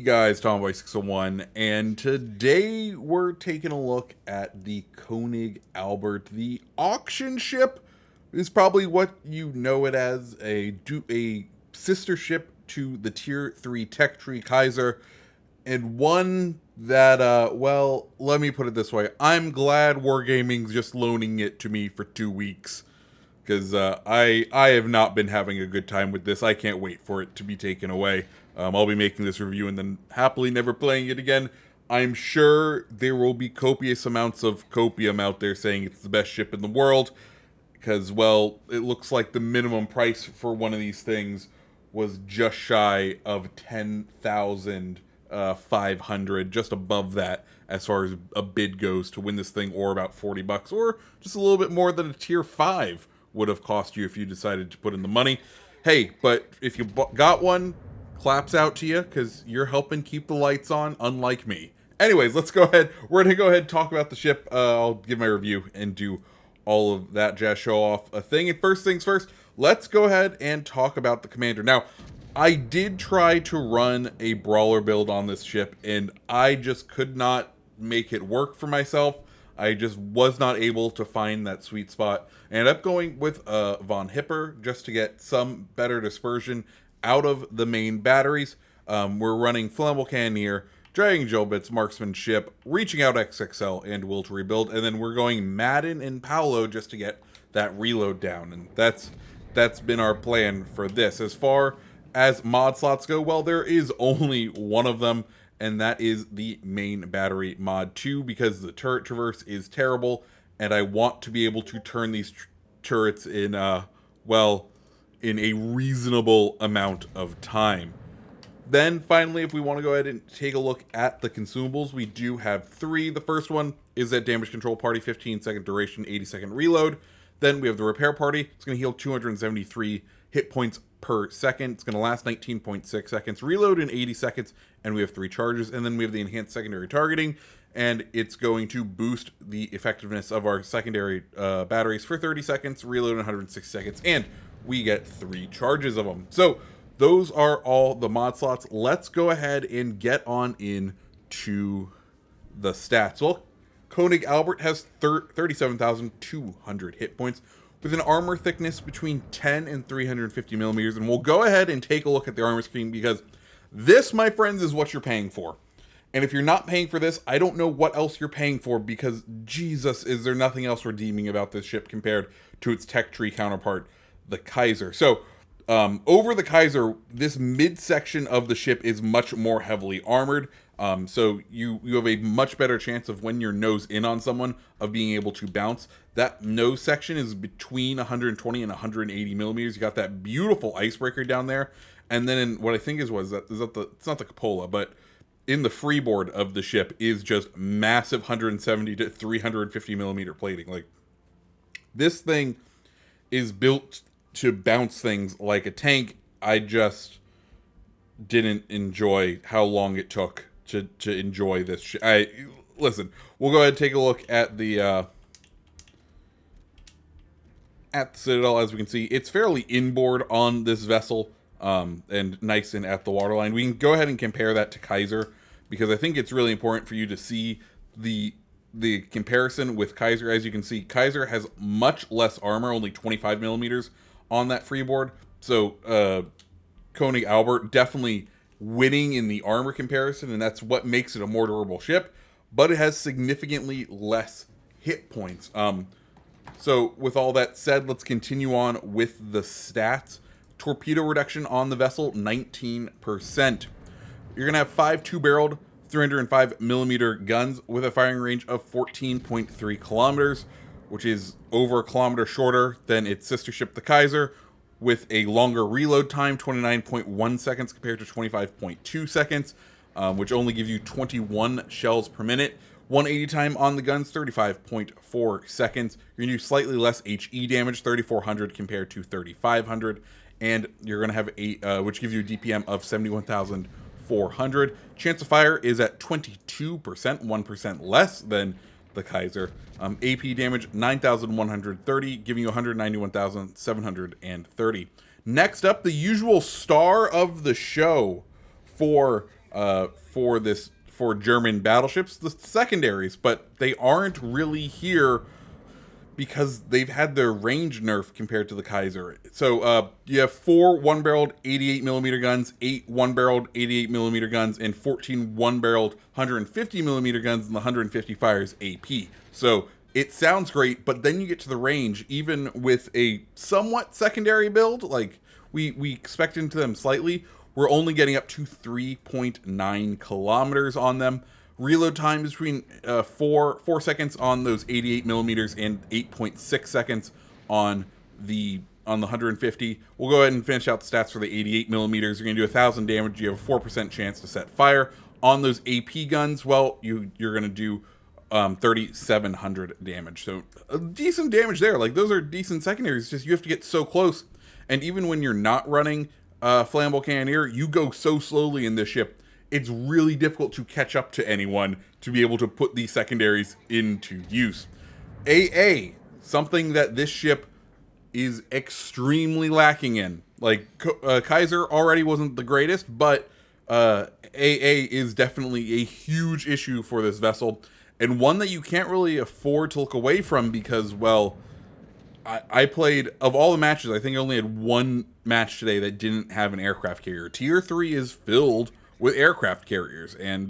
guys, Tomboy601, and today we're taking a look at the Konig Albert. The auction ship is probably what you know it as, a sister ship to the Tier 3 Tech Tree Kaiser, and one that, well, let me put it this way. I'm glad Wargaming's just loaning it to me for 2 weeks, because I have not been having a good time with this. I can't wait for it to be taken away. I'll be making this review and then happily never playing it again. I'm sure there will be copious amounts of copium out there saying it's the best ship in the world, because, well, it looks like the minimum price for one of these things was just shy of 10,500, just above that as far as a bid goes to win this thing, or about 40 bucks, or just a little bit more than a tier 5 would have cost you if you decided to put in the money. Hey, but if you got one, claps out to you, because you're helping keep the lights on, unlike me. Anyways, let's go ahead. We're going to go ahead and talk about the ship. I'll give my review and do all of that jazz, show off a thing. And first things first, let's go ahead and talk about the commander. Now, I did try to run a brawler build on this ship, and I just could not make it work for myself. I just was not able to find that sweet spot. I ended up going with Von Hipper just to get some better dispersion out of the main batteries. We're running Flammable Cannoneer, Dragging Jolbits, Marksmanship, Reaching Out XXL, and Will to Rebuild. And then we're going Madden and Paolo just to get that reload down. And that's been our plan for this. As far as mod slots go, well, there is only one of them, and that is the main battery mod 2, because the turret traverse is terrible, and I want to be able to turn these turrets in, well, in a reasonable amount of time. Then, finally, if we want to go ahead and take a look at the consumables, we do have 3. The first one is that damage control party, 15-second duration, 80-second reload. Then we have the repair party. It's going to heal 273 hit points per second. It's going to last 19.6 seconds, reload in 80 seconds, and we have 3 charges. And then we have the enhanced secondary targeting, and it's going to boost the effectiveness of our secondary batteries for 30 seconds, reload in 160 seconds, and we get 3 charges of them. So those are all the mod slots. Let's go ahead and get on into the stats. Well, Konig Albert has 37,200 hit points with an armor thickness between 10 and 350 millimeters. And we'll go ahead and take a look at the armor screen, because this, my friends, is what you're paying for. And if you're not paying for this, I don't know what else you're paying for, because Jesus, is there nothing else redeeming about this ship compared to its tech tree counterpart, the Kaiser. So over the Kaiser, this midsection of the ship is much more heavily armored. So you have a much better chance of, when you're nose in on someone, of being able to bounce. That nose section is between 120 and 180 millimeters. You got that beautiful icebreaker down there. And then in what I think it's not the cupola, but in the freeboard of the ship is just massive 170 to 350 millimeter plating. Like, this thing is built to bounce things like a tank. I just didn't enjoy how long it took to enjoy this listen, we'll go ahead and take a look at the Citadel. As we can see, it's fairly inboard on this vessel, and nice and at the waterline. We can go ahead and compare that to Kaiser, because I think it's really important for you to see the comparison with Kaiser. As you can see, Kaiser has much less armor, only 25 millimeters on that freeboard. So Konig Albert definitely winning in the armor comparison, and that's what makes it a more durable ship, but it has significantly less hit points. So with all that said, let's continue on with the stats. Torpedo reduction on the vessel, 19%. You're going to have 5 2-barreled 305 millimeter guns with a firing range of 14.3 kilometers, which is over a kilometer shorter than its sister ship, the Kaiser, with a longer reload time, 29.1 seconds compared to 25.2 seconds, which only gives you 21 shells per minute. 180 time on the guns, 35.4 seconds. You're going to do slightly less HE damage, 3,400 compared to 3,500. And you're going to have which gives you a DPM of 71,400. Chance of fire is at 22%, 1% less than the Kaiser. AP damage, 9,130, giving you 191,730. Next up, the usual star of the show for for German battleships, the secondaries, but they aren't really here because they've had their range nerf compared to the Kaiser. So you have 4 one-barreled 88mm guns, 8 one-barreled 88mm guns, and 14 one-barreled 150mm guns, and the 150 fires AP. So it sounds great, but then you get to the range, even with a somewhat secondary build, like we expect into them slightly, we're only getting up to 3.9 kilometers on them. Reload time is between 4 seconds on those 88 millimeters and 8.6 seconds on the 150. We'll go ahead and finish out the stats for the 88 millimeters. You're going to do 1,000 damage. You have a 4% chance to set fire. On those AP guns, well, you're going to do 3,700 damage. So decent damage there. Like, those are decent secondaries. It's just you have to get so close. And even when you're not running flammable cannoneer, you go so slowly in this ship, it's really difficult to catch up to anyone to be able to put these secondaries into use. AA, something that this ship is extremely lacking in. Like, Kaiser already wasn't the greatest, but AA is definitely a huge issue for this vessel, and one that you can't really afford to look away from because, well, I played, of all the matches, I think I only had one match today that didn't have an aircraft carrier. Tier 3 is filled with aircraft carriers, and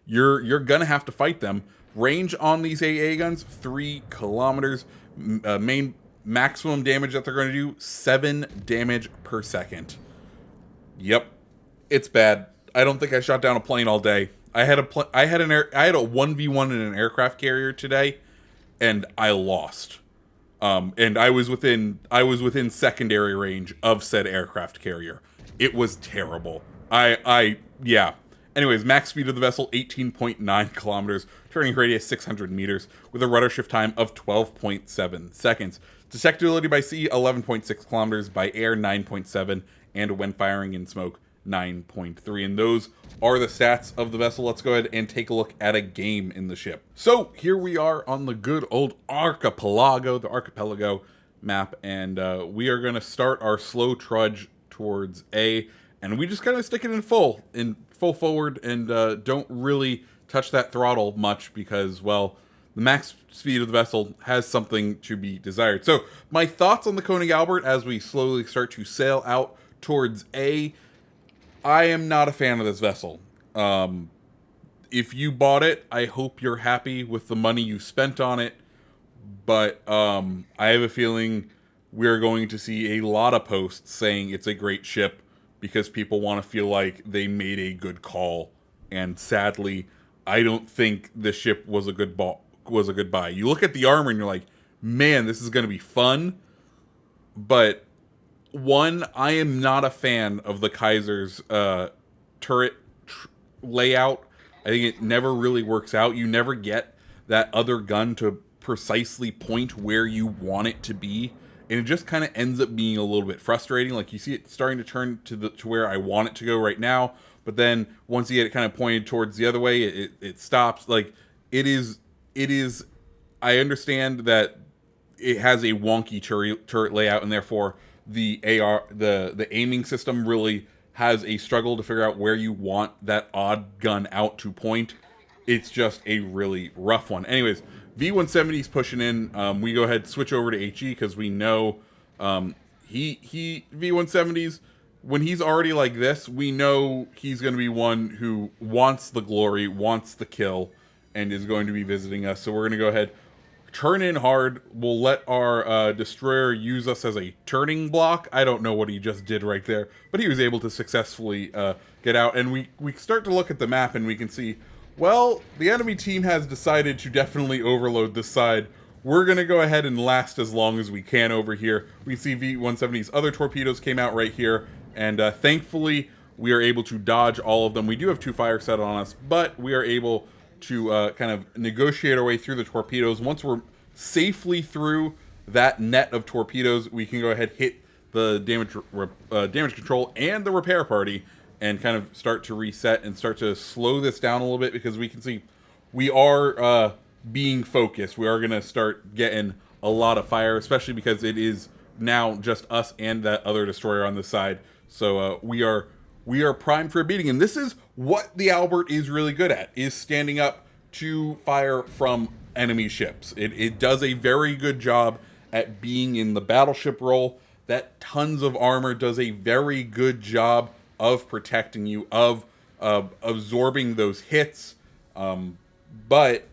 you're gonna have to fight them. Range on these AA guns, 3 kilometers. Main maximum damage that they're going to do, 7 damage per second. Yep, it's bad. I don't think I shot down a plane all day. I had a 1v1 in an aircraft carrier today, and I lost. And I was within secondary range of said aircraft carrier. It was terrible. Yeah. Anyways, max speed of the vessel, 18.9 kilometers, turning radius 600 meters, with a rudder shift time of 12.7 seconds. Detectability by sea, 11.6 kilometers, by air, 9.7, and when firing in smoke, 9.3. And those are the stats of the vessel. Let's go ahead and take a look at a game in the ship. So here we are on the good old the archipelago map, and we are going to start our slow trudge towards A, and we just kind of stick it in full forward, and don't really touch that throttle much because, well, the max speed of the vessel has something to be desired. So my thoughts on the Konig Albert as we slowly start to sail out towards A. I am not a fan of this vessel. If you bought it, I hope you're happy with the money you spent on it, but I have a feeling we're going to see a lot of posts saying it's a great ship because people want to feel like they made a good call, and sadly, I don't think this ship was a good buy. You look at the armor and you're like, man, this is going to be fun, but one, I am not a fan of the Kaiser's turret layout. I think it never really works out. You never get that other gun to precisely point where you want it to be, and it just kind of ends up being a little bit frustrating. Like, you see it starting to turn to where I want it to go right now, but then once you get it kind of pointed towards the other way, it stops. Like, it is. I understand that it has a wonky turret layout, and therefore the aiming system really has a struggle to figure out where you want that odd gun out to point. It's just a really rough one. Anyways, V170's pushing in. We go ahead and switch over to HE because we know he V170's, when he's already like this, we know he's going to be one who wants the glory, wants the kill, and is going to be visiting us. So we're going to go ahead, turn in hard. We'll let our destroyer use us as a turning block. I don't know what he just did right there, but he was able to successfully get out. And we start to look at the map, and we can see, well, the enemy team has decided to definitely overload this side. We're going to go ahead and last as long as we can over here. We see V-170's other torpedoes came out right here, and thankfully we are able to dodge all of them. We do have 2 fire set on us, but we are able to kind of negotiate our way through the torpedoes. Once we're safely through that net of torpedoes, we can go ahead, hit the damage control and the repair party, and kind of start to reset and start to slow this down a little bit, because we can see we are being focused. We are going to start getting a lot of fire, especially because it is now just us and that other destroyer on the side. So we're we are primed for a beating. And this is what the Albert is really good at, is standing up to fire from enemy ships. It does a very good job at being in the battleship role. That tons of armor does a very good job of protecting you, of absorbing those hits. But,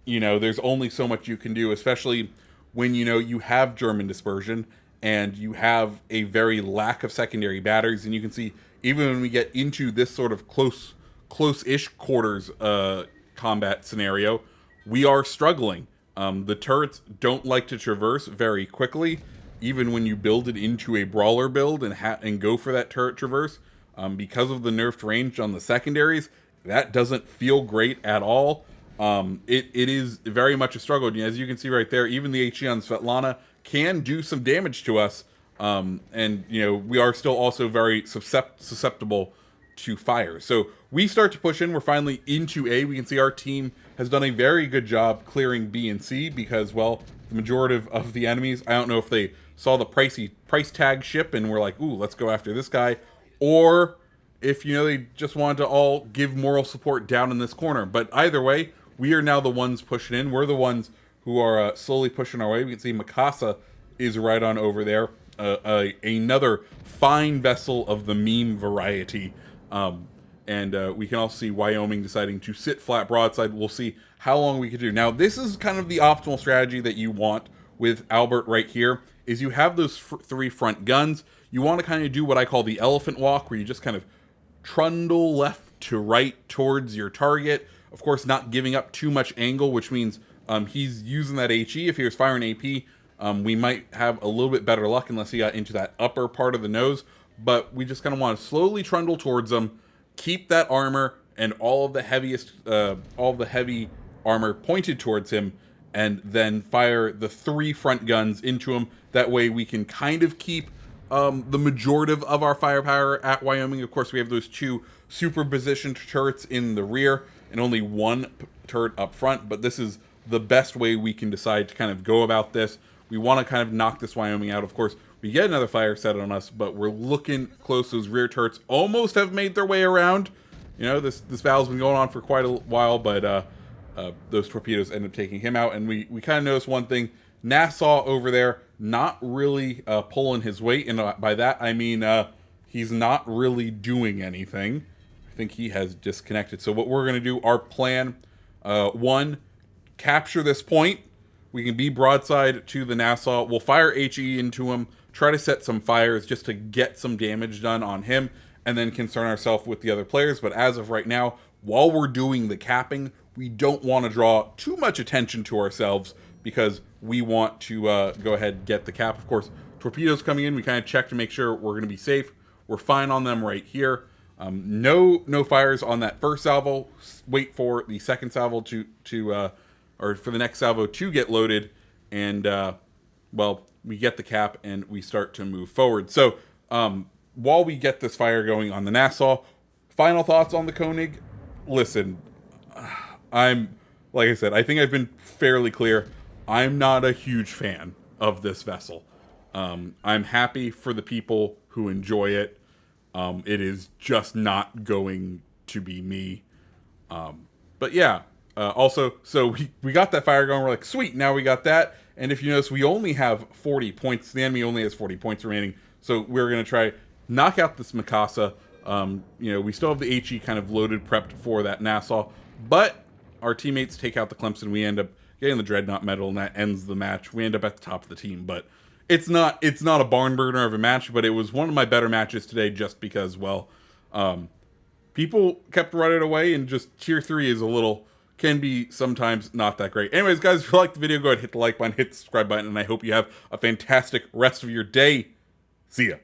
you know, there's only so much you can do, especially when, you know, you have German dispersion and you have a very lack of secondary batteries. And you can see, even when we get into this sort of close-ish quarters combat scenario, we are struggling. The turrets don't like to traverse very quickly, even when you build it into a brawler build and go for that turret traverse. Because of the nerfed range on the secondaries, that doesn't feel great at all. It is very much a struggle. As you can see right there, even the HE on Svetlana can do some damage to us. And, you know, we are still also very susceptible to fire. So we start to push in. We're finally into A. We can see our team has done a very good job clearing B and C because, well, the majority of the enemies, I don't know if they saw the price tag ship and were like, ooh, let's go after this guy, or if, you know, they just wanted to all give moral support down in this corner. But either way, we are now the ones pushing in. We're the ones who are slowly pushing our way. We can see Mikasa is right on over there. Another fine vessel of the meme variety. And we can also see Wyoming deciding to sit flat broadside. We'll see how long we can do. Now, this is kind of the optimal strategy that you want with Albert right here, is you have those three front guns. You want to kind of do what I call the elephant walk, where you just kind of trundle left to right towards your target. Of course, not giving up too much angle, which means he's using that HE. If he was firing AP, we might have a little bit better luck unless he got into that upper part of the nose. But we just kind of want to slowly trundle towards him, keep that armor and all of the heavy armor pointed towards him, and then fire the three front guns into him. That way we can kind of keep the majority of our firepower at Wyoming. Of course, we have those two super positioned turrets in the rear and only one turret up front, but this is the best way we can decide to kind of go about this. We want to kind of knock this Wyoming out. Of course, we get another fire set on us, but we're looking close. Those rear turrets almost have made their way around. You know, this battle's been going on for quite a while, but those torpedoes end up taking him out. And we kind of notice one thing. Nassau over there, not really pulling his weight. And by that, I mean he's not really doing anything. I think he has disconnected. So what we're going to do, our plan, one, capture this point. We can be broadside to the Nassau. We'll fire HE into him, try to set some fires just to get some damage done on him, and then concern ourselves with the other players. But as of right now, while we're doing the capping, we don't want to draw too much attention to ourselves because we want to go ahead and get the cap. Of course, torpedoes coming in, we kind of check to make sure we're going to be safe. We're fine on them right here. No fires on that first salvo. Wait for the second salvo or for the next salvo to get loaded, and well, we get the cap and we start to move forward. So while we get this fire going on the Nassau, final thoughts on the Konig. Listen, I'm, like I said, I think I've been fairly clear. I'm not a huge fan of this vessel. I'm happy for the people who enjoy it. It is just not going to be me. But yeah, also, so we got that fire going. We're like, sweet, now we got that. And if you notice, we only have 40 points. The enemy only has 40 points remaining. So we're going to try knock out this Mikasa. You know, we still have the HE kind of loaded, prepped for that Nassau. But our teammates take out the Clemson. We end up getting the Dreadnought medal, and that ends the match. We end up at the top of the team. But it's not a barn burner of a match, but it was one of my better matches today just because, well, people kept running away, and just tier 3 is can be sometimes not that great. Anyways, guys, if you liked the video, go ahead, hit the like button, hit the subscribe button, and I hope you have a fantastic rest of your day. See ya.